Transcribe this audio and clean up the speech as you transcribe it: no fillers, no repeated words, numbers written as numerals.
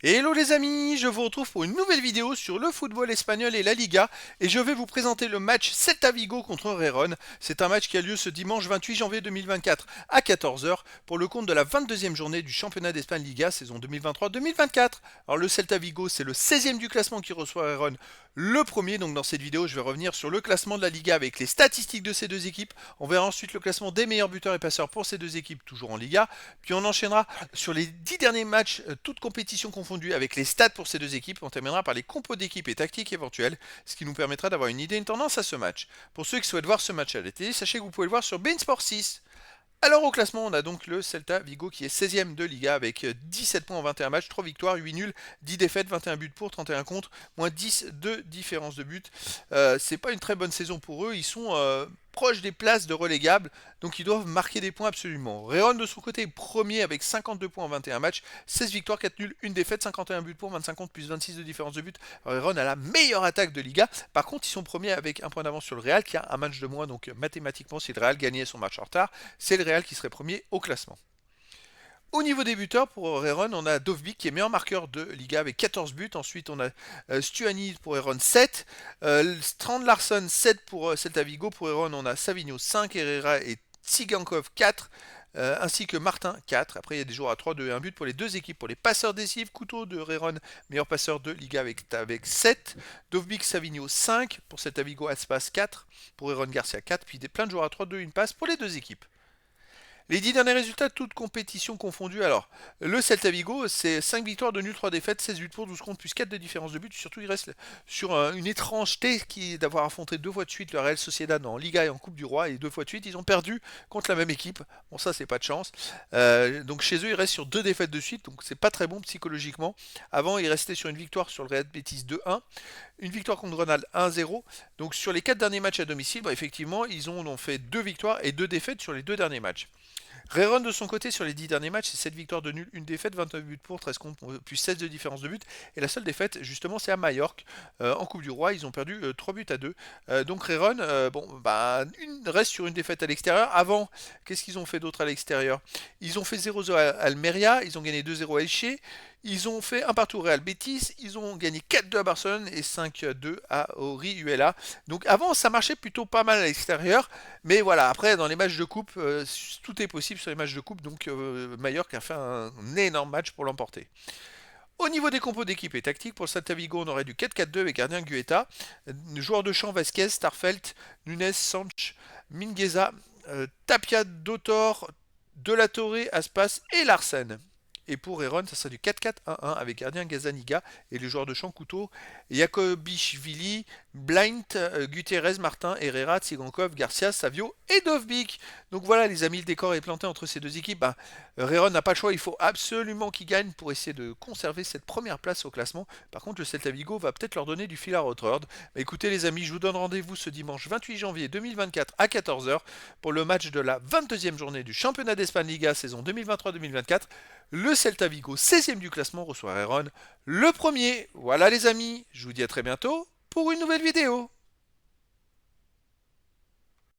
Hello les amis, je vous retrouve pour une nouvelle vidéo sur le football espagnol et la Liga et je vais vous présenter le match Celta Vigo contre Rérone. C'est un match qui a lieu ce dimanche 28 janvier 2024 à 14 heures pour le compte de la 22e journée du championnat d'Espagne Liga saison 2023-2024. Alors le Celta Vigo c'est le 16e du classement qui reçoit Rérone le premier, donc dans cette vidéo je vais revenir sur le classement de la Liga avec les statistiques de ces deux équipes. On verra ensuite le classement des meilleurs buteurs et passeurs pour ces deux équipes toujours en Liga. Puis on enchaînera sur les 10 derniers matchs, toutes compétitions confondues, avec les stats pour ces deux équipes. On terminera par les compos d'équipes et tactiques éventuelles, ce qui nous permettra d'avoir une idée, une tendance à ce match. Pour ceux qui souhaitent voir ce match à la télé, sachez que vous pouvez le voir sur beIN Sport 6. Alors au classement, on a donc le Celta Vigo qui est 16e de Liga avec 17 points en 21 matchs, 3 victoires, 8 nuls, 10 défaites, 21 buts pour, 31 contre, moins 10 de différence de but. C'est pas une très bonne saison pour eux, ils sont proches des places de relégables, donc ils doivent marquer des points absolument. Réon de son côté est premier avec 52 points en 21 matchs, 16 victoires, 4 nuls, 1 défaite, 51 buts pour, 25 contre, plus 26 de différence de but. Réon a la meilleure attaque de Liga, par contre ils sont premiers avec un point d'avance sur le Real qui a un match de moins, donc mathématiquement si le Real gagnait son match en retard, c'est le Real qui serait premier au classement. Au niveau des buteurs, pour Rérone, on a Dovbyk qui est meilleur marqueur de Liga avec 14 buts. Ensuite, on a Stuani pour Rérone 7. Strand Larsson 7 pour Celta Vigo. Pour Rérone, on a Savinho 5, Herrera et Tsigankov 4. Ainsi que Martin 4. Après, il y a des joueurs à 3, 2 et 1 but pour les deux équipes. Pour les passeurs décisifs, Couteau de Rérone, meilleur passeur de Liga avec 7. Dovbyk, Savinho 5. Pour Celta Vigo, Aspas 4. Pour Rérone, Garcia 4. Puis plein de joueurs à 3, 2 et 1 passe pour les deux équipes. Les 10 derniers résultats, toutes compétitions confondues. Alors, le Celta Vigo, c'est 5 victoires, 2 nuls, 3 défaites, 16 buts pour, 12 contre, plus 4 de différence de but. Surtout, il reste sur une étrangeté qui est d'avoir affronté 2 fois de suite le Real Sociedad en Liga et en Coupe du Roi. Et 2 fois de suite, ils ont perdu contre la même équipe. Bon, ça, c'est pas de chance. Donc, chez eux, ils restent sur 2 défaites de suite. Donc, c'est pas très bon psychologiquement. Avant, ils restaient sur une victoire sur le Real Betis 2-1. Une victoire contre Grenade 1-0. Donc, sur les 4 derniers matchs à domicile, effectivement, ils ont fait 2 victoires et 2 défaites sur les 2 derniers matchs. Rérone de son côté sur les 10 derniers matchs, c'est 7 victoires de nul, une défaite, 29 buts pour, 13 contre, plus 16 de différence de but. Et la seule défaite, justement, c'est à Majorque. En Coupe du Roi, ils ont perdu 3 buts à 2. Donc Rérone, reste sur une défaite à l'extérieur. Avant, qu'est-ce qu'ils ont fait d'autre à l'extérieur? Ils ont fait 0-0 à Almeria, ils ont gagné 2-0 à Elche. Ils ont fait un partout au Real Betis, ils ont gagné 4-2 à Barcelone et 5-2 à Orihuela. Donc avant ça marchait plutôt pas mal à l'extérieur, mais voilà, après dans les matchs de coupe, tout est possible sur les matchs de coupe, donc Mallorca a fait un énorme match pour l'emporter. Au niveau des compos d'équipe et tactique, pour le Celta Vigo, on aurait du 4-4-2 avec gardien Guetta, joueur de champ Vasquez, Starfelt, Nunes, Sanch, Mingueza, Tapia, Dotor, De La Torre, Aspas et Larsen. Et pour Rérone, ça serait du 4-4-1-1 avec gardien Gazaniga et les joueurs de champ couteau Jakobishvili, Blind, Gutierrez, Martin, Herrera, Tsigankov, Garcia, Savio et Dovbyk. Donc voilà les amis, le décor est planté entre ces deux équipes. Rérone n'a pas le choix, il faut absolument qu'il gagne pour essayer de conserver cette première place au classement. Par contre, le Celta Vigo va peut-être leur donner du fil à retordre. Écoutez les amis, je vous donne rendez-vous ce dimanche 28 janvier 2024 à 14 heures pour le match de la 22e journée du championnat d'Espagne Liga saison 2023-2024. Le Celta Vigo, 16e du classement, reçoit Rérone le premier. Voilà les amis, je vous dis à très bientôt pour une nouvelle vidéo.